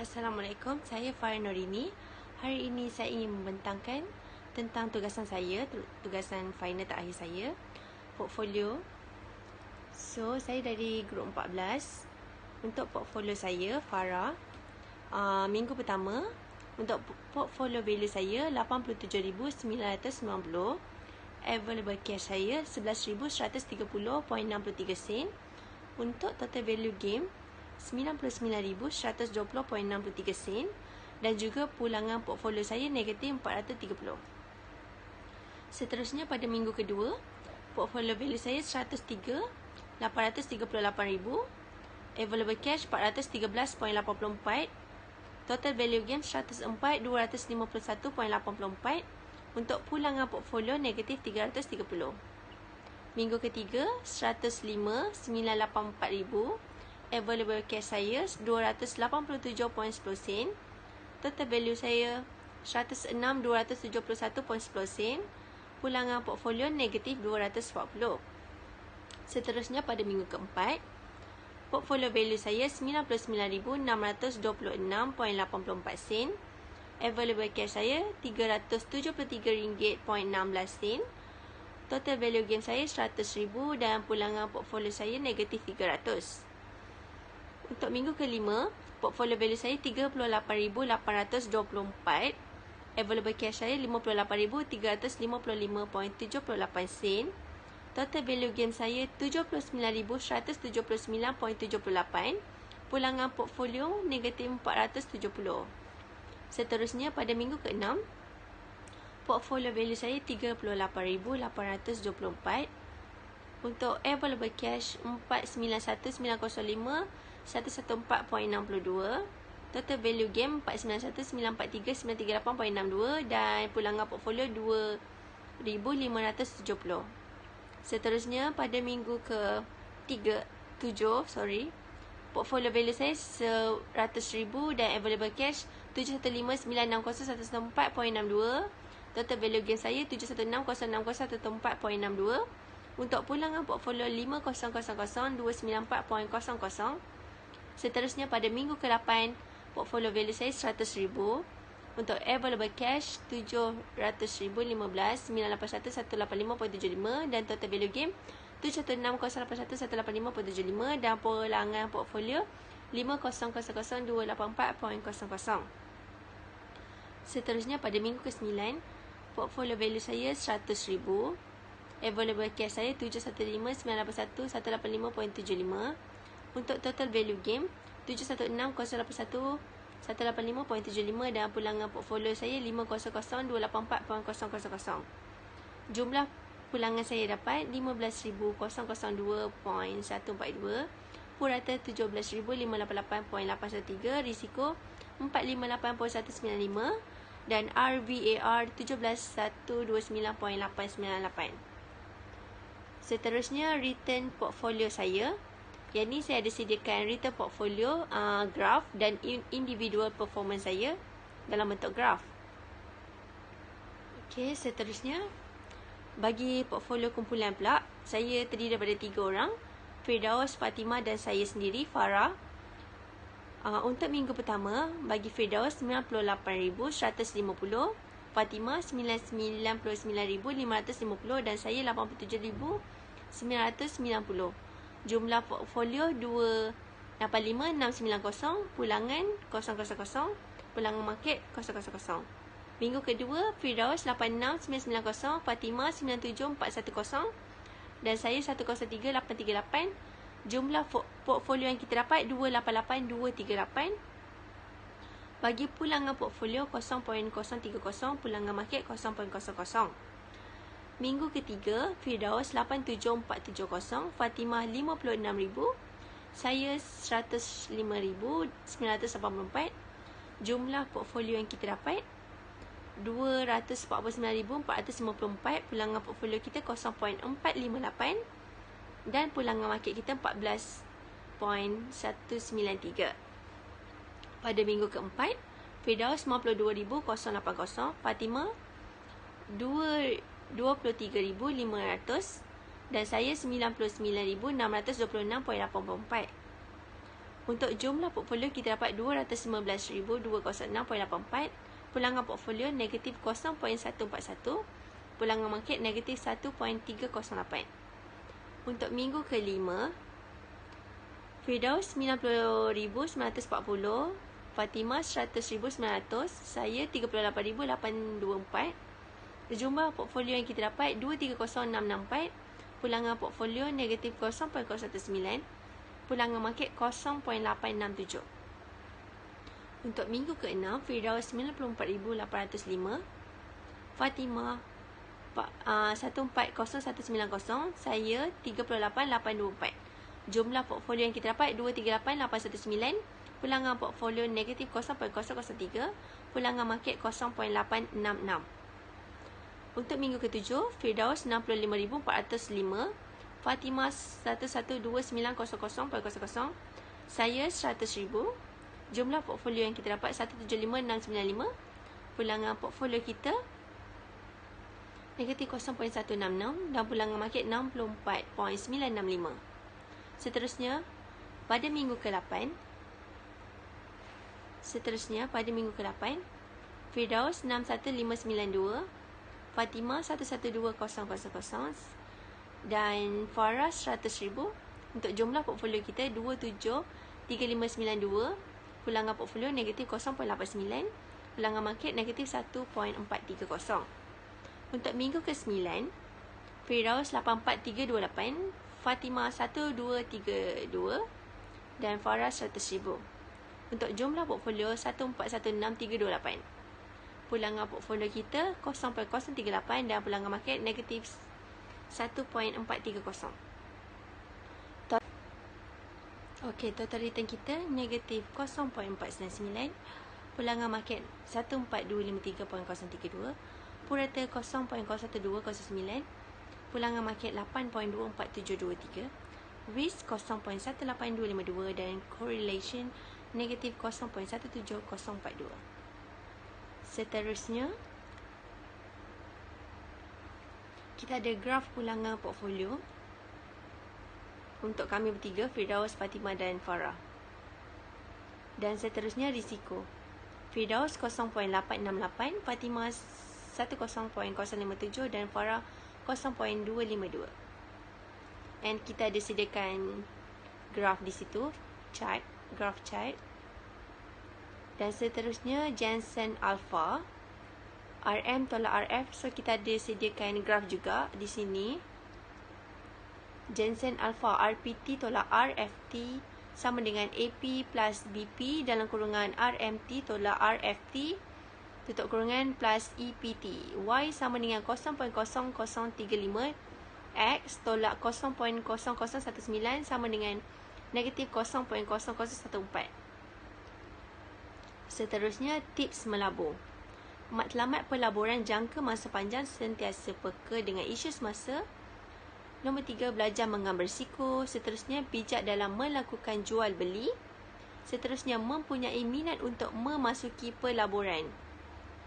Assalamualaikum, saya Farah Norini. Hari ini saya ingin membentangkan tentang tugasan saya, tugasan final terakhir saya, portfolio. So, saya dari grup 14. Untuk portfolio saya, Farah, minggu pertama, untuk portfolio value saya 87,990. Available cash saya 11,130.63 sen. Untuk total value game 99,120.63 sen. Dan juga pulangan portfolio saya negatif 430. Seterusnya pada minggu kedua, portfolio value saya 103,838,000. Available cash 413.84. Total value game 104,251.84. Untuk pulangan portfolio negatif 330. Minggu ketiga 105,984,000. Available cash saya 287.10 sen. Total value saya 106,271.10 sen. Pulangan portfolio negatif 240. Seterusnya pada minggu keempat, portfolio value saya 99,626.84 sen. Available cash saya RM373.16 sen. Total value game saya 100,000 dan pulangan portfolio saya negatif 300. Untuk minggu kelima, portfolio value saya 38,824. Available cash saya 58,355.78 sen. Total value game saya 79,179.78. Pulangan portfolio negatif 470. Seterusnya pada minggu ke-6, portfolio value saya 38,824. Untuk available cash 491,905.114.62. Total value game 491,943.938.62 dan pulangan portfolio 2,570. Seterusnya pada minggu ke-7, portfolio value saya 100,000 dan available cash 715,960.114.62. Total value game saya 716,060.114.62. Untuk pulangan portfolio 5,000,294.00. Seterusnya pada minggu ke-8, portfolio value saya 100,000. Untuk available cash 700,015,981,185.75 dan total value game 716,081,185.75 dan pulangan portfolio 5,000,284.00. Seterusnya pada minggu ke-9, portfolio value saya 100,000. Available cash saya 715,981,185.75. Untuk total value game 716,081,185.75 dan pulangan portfolio saya 5,000,284.00. Jumlah pulangan saya dapat 15,002.142. Purata 17,588.813. Risiko 458.195 dan RVAR 17,129.898. Seterusnya return portfolio saya. Yang ni saya ada sediakan return portfolio, graf dan individual performance saya dalam bentuk graf. Okey, seterusnya bagi portfolio kumpulan pula, saya terdiri daripada 3 orang, Firdaus, Fatimah dan saya sendiri, Farah. Untuk minggu pertama, bagi Firdaus 98,150, Fatimah 99,550 dan saya 87,990. Jumlah portfolio 285,690, pulangan 000, pulangan market 000. Minggu kedua, Firdaus 86,990, Fatimah 97,410 dan saya 103,838. Jumlah portfolio yang kita dapat 288,238. Bagi pulangan portfolio 0.030, pulangan market 0.00. Minggu ketiga, Firdaus 87,470, Fatimah 56,000, saya 105,984. Jumlah portfolio yang kita dapat 249,454. Pulangan portfolio kita 0.458 dan pulangan market kita 14.193. Pada minggu keempat, Firdaus 52,080, Fatimah 23,500 dan saya 99,626.84. Untuk jumlah portfolio kita dapat 215,206.84. Pulangan portfolio negatif 0.141. Pulangan market negatif 1.308. Untuk minggu ke-5, Firdaus 90,940, Fatimah 100,900, saya 38,824. Jumlah portfolio yang kita dapat 230,664. Pulangan portfolio negatif 0.019. Pulangan market 0.867. Untuk minggu ke-6, Firdaus 94,805, Fatimah 140190, saya 38,824. Jumlah portfolio yang kita dapat 238,819. Pulangan portfolio negatif 0.003. Pulangan market 0.866. Untuk minggu ke-7, Firdaus 65,405, Fatimah 112,900.00, saya 100,000. Jumlah portfolio yang kita dapat 175,695. Pulangan portfolio kita negatif 0.166 dan pulangan market 64.965. Seterusnya, pada minggu ke-8, Firdaus 61592, Fatimah 112,000 dan Farah 100,000. Untuk jumlah portfolio kita 273592. Pulangan portfolio negatif 0.89. Pulangan market negatif 1.430. Untuk minggu ke-9, Firdaus 84328, Fatimah 1232 dan Farah 100,000. Untuk jumlah portfolio 1416,328. Pulangan portfolio kita 0.038 dan pulangan market negatif 1.430. Okey, total return kita negatif 0.499. Pulangan market 1425.3.032. Purata 0.01209. Pulangan market 8.24723. Risk 0.18252 dan correlation negatif 0.17042. Seterusnya, kita ada graf pulangan portfolio untuk kami bertiga, Firdaus, Fatimah dan Farah. Dan seterusnya risiko. Firdaus 0.868, Fatimah 10.057 dan Farah 0.252. And kita ada sediakan graf di situ, graf chart. Dan seterusnya Jensen Alpha, RM tolak RF. So kita ada sediakan graf juga di sini. Jensen Alpha RPT tolak RFT sama dengan AP plus BP dalam kurungan RMT tolak RFT tutup kurungan plus EPT. Y sama dengan 0.0035 X tolak 0.0019 sama dengan negatif 0.0014. Seterusnya, tips melabur. Matlamat pelaburan jangka masa panjang sentiasa peka dengan isu semasa. Nombor 3, belajar mengambil risiko. Seterusnya, bijak dalam melakukan jual beli. Seterusnya, mempunyai minat untuk memasuki pelaburan.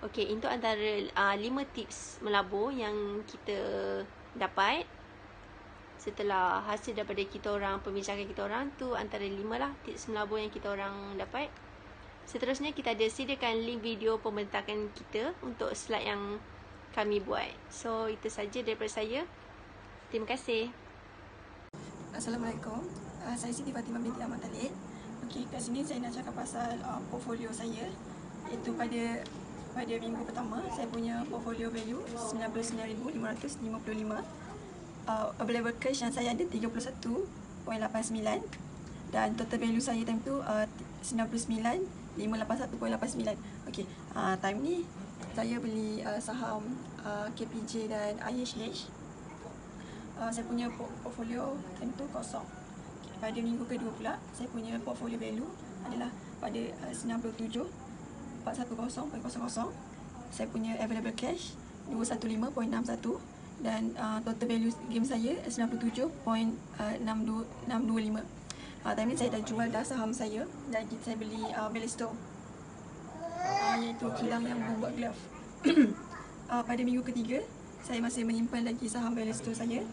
Okey, itu antara 5 tips melabur yang kita dapat setelah hasil daripada kita orang, pembincangan kita orang tu antara 5 lah tips melabur yang kita orang dapat. Seterusnya, kita ada sediakan link video pembentakan kita untuk slide yang kami buat. So, itu saja daripada saya. Terima kasih. Assalamualaikum. Saya Siti Fatimah binti Ahmad Talib. Okey, kat sini saya nak cakap pasal portfolio saya. Iaitu pada minggu pertama, saya punya portfolio value 99,555. Available cash yang saya ada 31.89 dan total value saya time tu 99,581.89. Okey, time ni saya beli saham KPJ dan IHH. Saya punya portfolio time tu kosong. Okay, pada minggu kedua pula, saya punya portfolio value adalah pada 97.410.00. Saya punya available cash 215.61 dan total value game saya 97.625. Time ni saya dah jual dah saham saya dan saya beli Ballisto, iaitu kilang yang membuat glove. Pada minggu ketiga, saya masih menyimpan lagi saham Ballisto saya.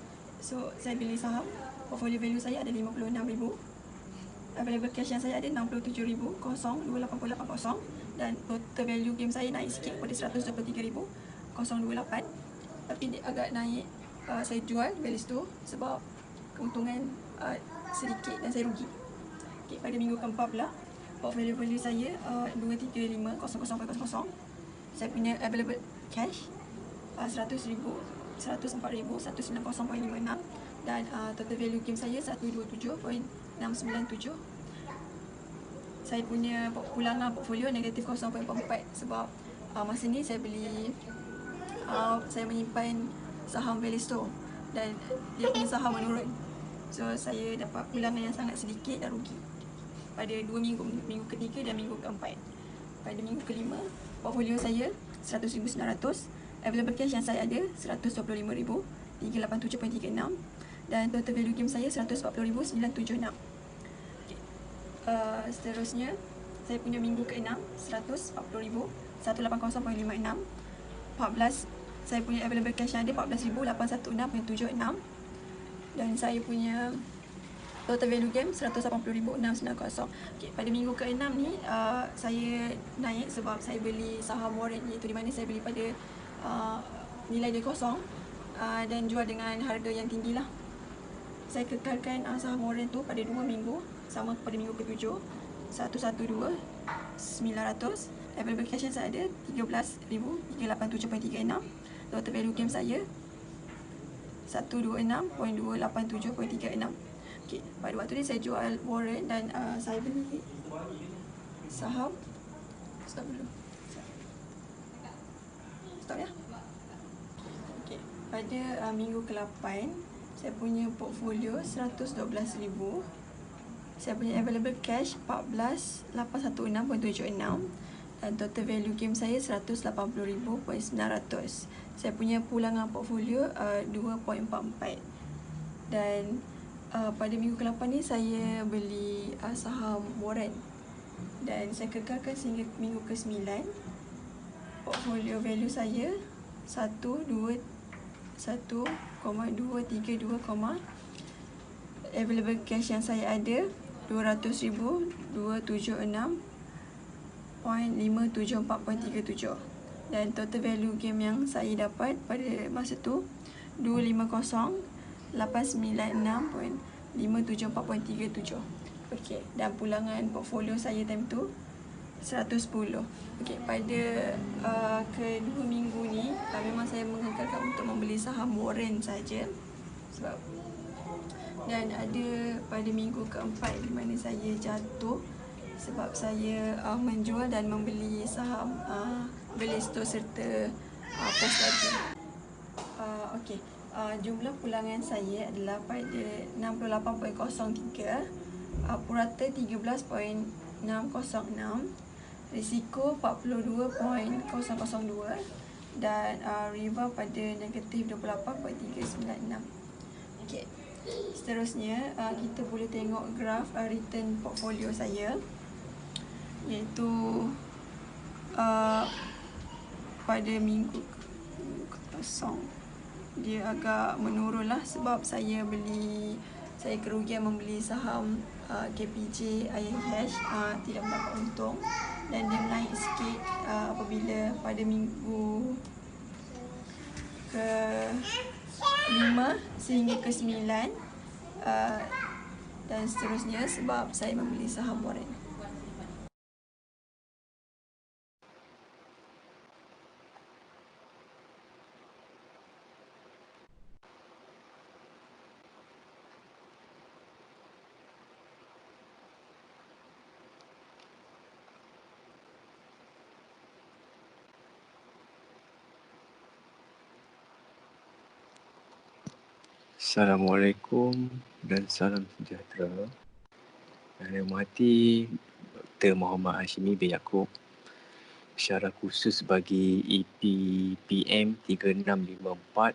So, saya beli saham, portfolio value saya ada 56,000. available cash yang saya ada 67,0288 dan total value game saya naik sikit pada 123,028, tapi dia agak naik. Saya jual values tu sebab keuntungan sedikit dan saya rugi. Okay, pada minggu keempat pula, portfolio value saya 235,000,000. Saya punya available cash 100,000, 104,190.56 dan total value game saya 127.697. Saya punya pulangan portfolio negatif 0.4 sebab masa ni saya beli saya menyimpan saham Velisto dan dia punya saham menurun. So saya dapat pulangan yang sangat sedikit dan rugi pada 2 minggu, minggu ketiga dan minggu keempat. Pada minggu kelima, portfolio saya 100,900, available cash yang saya ada 125,387.36 dan total value game saya 140,976. Seterusnya, saya punya minggu ke-6 140,180.56. 14, saya punya available cash yang ada 14,816.76 dan saya punya total value game 180,690. Okay, pada minggu ke-6 ni saya naik sebab saya beli saham warrant, iaitu di mana saya beli pada nilai dia kosong dan jual dengan harga yang tinggi lah. Saya kekalkan saham warrant tu pada 2 minggu, sama pada minggu ke-7 112,900. Available cash yang saya ada 13,387.36. Total value game saya 126.287.36. Okay, pada waktu ni saya jual warrant dan saya beli saham. Stop dulu. Stop ya. Okay, pada minggu ke-8 saya punya portfolio 112,000. Saya punya available cash 14,816.76 dan total value game saya 180,900. Saya punya pulangan portfolio 2.44 dan pada minggu ke-8 ni saya beli saham warrant dan saya kekalkan sehingga minggu ke-9. Portfolio value saya 1,232, available cash yang saya ada 200,276.574.37 dan total value game yang saya dapat pada masa tu 250,896.574.37. Okey, dan pulangan portfolio saya time tu 110. Okey, pada kedua minggu ni memang saya mengekalkan untuk membeli saham warrant saja sebab, dan ada pada minggu keempat di mana saya jatuh sebab saya menjual dan membeli saham Velisto serta Postagi. Okey, jumlah pulangan saya adalah pada 68.03, purata 13.606, risiko 42.002 dan riba pada negatif 28.396. Okey, seterusnya kita boleh tengok graf return portfolio saya, iaitu pada minggu kosong dia agak menurun lah sebab saya kerugian membeli saham KPJ IHH, tidak mendapat untung dan dia naik sikit apabila pada minggu ke-5 sehingga ke-9 dan seterusnya sebab saya membeli saham warrant. Assalamualaikum dan salam sejahtera. Yang hormati Dr. Muhammad Hashimi bin Yaakob, secara khusus bagi EPPM 3654,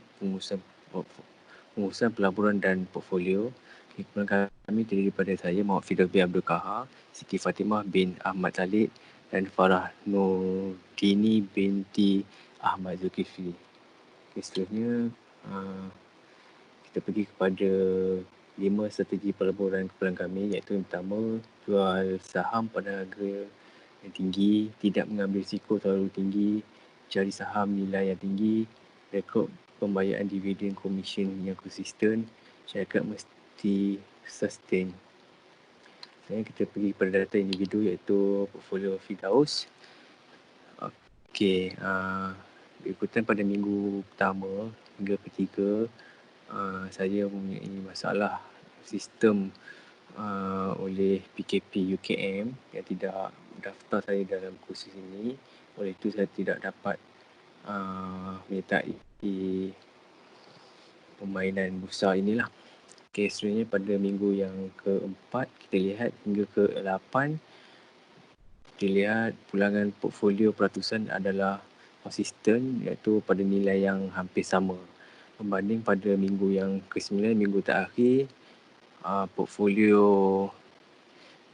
pengurusan pelaburan dan portfolio. Kemudian kami terdiri daripada saya, Muhammad Fidel bin Abdul Kahar, Siti Fatimah bin Ahmad Talib dan Farah Nurdini binti Ahmad Zulkifli. Seterusnya kita pergi kepada 5 strategi pelaburan kumpulan kami, iaitu yang pertama, jual saham pada harga yang tinggi, tidak mengambil risiko terlalu tinggi, cari saham nilai yang tinggi, rekod pembayaran dividen komisen yang konsisten, syarikat mesti sustain. Sekarang kita pergi pada data individu, iaitu portfolio Firdaus. Okey, ikutan pada minggu pertama hingga ketiga, saya mempunyai masalah sistem oleh PKP UKM yang tidak daftar saya dalam kursus ini. Oleh itu saya tidak dapat menyertai permainan bursa inilah. Okey, seterusnya pada minggu yang keempat kita lihat hingga ke-8, kita lihat pulangan portfolio peratusan adalah konsisten, iaitu pada nilai yang hampir sama. Berbanding pada minggu yang ke-9, minggu terakhir, portfolio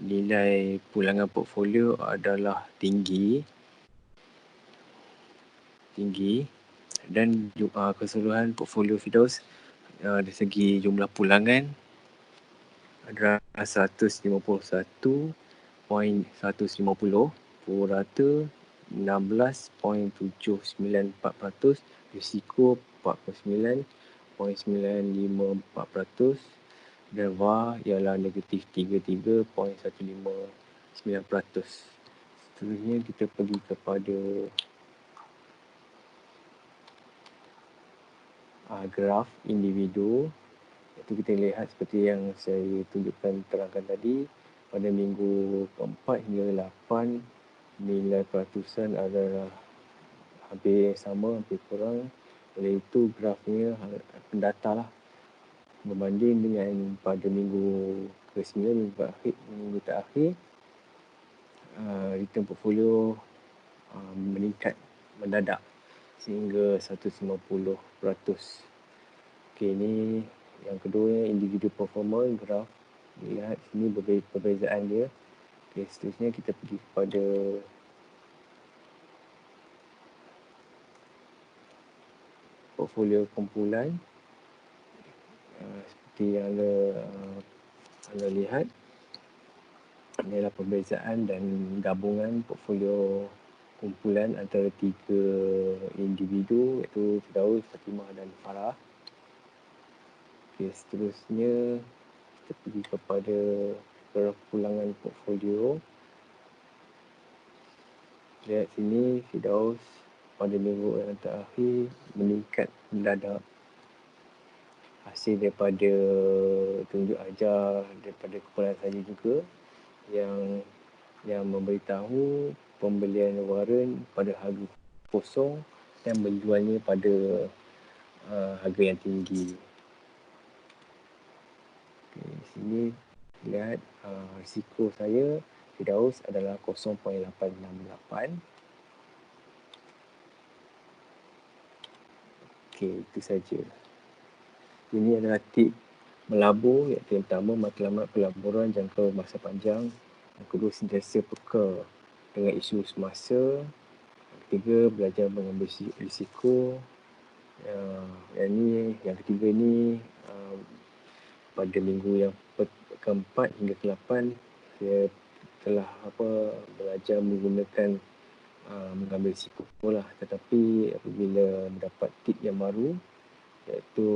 nilai pulangan portfolio adalah tinggi dan keseluruhan portfolio Firdaus dari segi jumlah pulangan adalah 151.150, pukul rata 16.794%, risiko 49.954%, dan VAR ialah negatif 33.159%. Seterusnya kita pergi kepada graf individu. Itu kita lihat seperti yang saya tunjukkan terangkan tadi, pada minggu keempat hingga 8 nilai peratusan adalah hampir sama, hampir kurang. Oleh itu grafnya pendata lah, berbanding dengan pada minggu ke-9, minggu terakhir, return portfolio meningkat mendadak sehingga 150%. Okey, ini yang kedua, individu performa graf. Lihat sini perbezaan dia. Okey, seterusnya kita pergi kepada portfolio kumpulan. Seperti yang anda lihat, ini adalah perbezaan dan gabungan portfolio kumpulan antara 3 individu, iaitu Firdaus, Fatimah dan Farah. Okey, seterusnya kita pergi kepada graf pulangan portfolio. Lihat sini, Firdaus pada minggu yang terakhir meningkat mendadak, hasil daripada tunjuk ajar daripada kumpulan saya juga yang memberitahu pembelian warren pada harga kosong dan menjualnya pada harga yang tinggi. Okay, di sini lihat risiko saya Firdaus adalah 0.868. Okey, itu saja. Ini adalah tip melabur, iaitu yang pertama, matlamat pelaburan jangka masa panjang. Yang kedua, sentiasa peka dengan isu semasa. Yang ketiga, belajar mengambil risiko. Yang ketiga ni pada minggu yang keempat hingga ke-8 saya telah belajar menggunakan mengambil risiko lah. Tetapi apabila mendapat tip yang baru, iaitu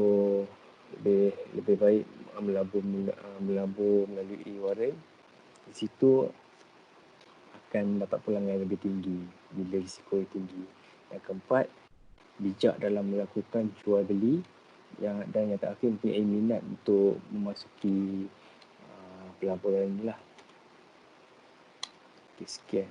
lebih baik melabur melalui warren, di situ akan dapat pulangan yang lebih tinggi bila risiko yang tinggi. Yang keempat, bijak dalam melakukan jual beli. Dan yang terakhir, mempunyai minat untuk memasuki pelaburan inilah. Okay, sekian.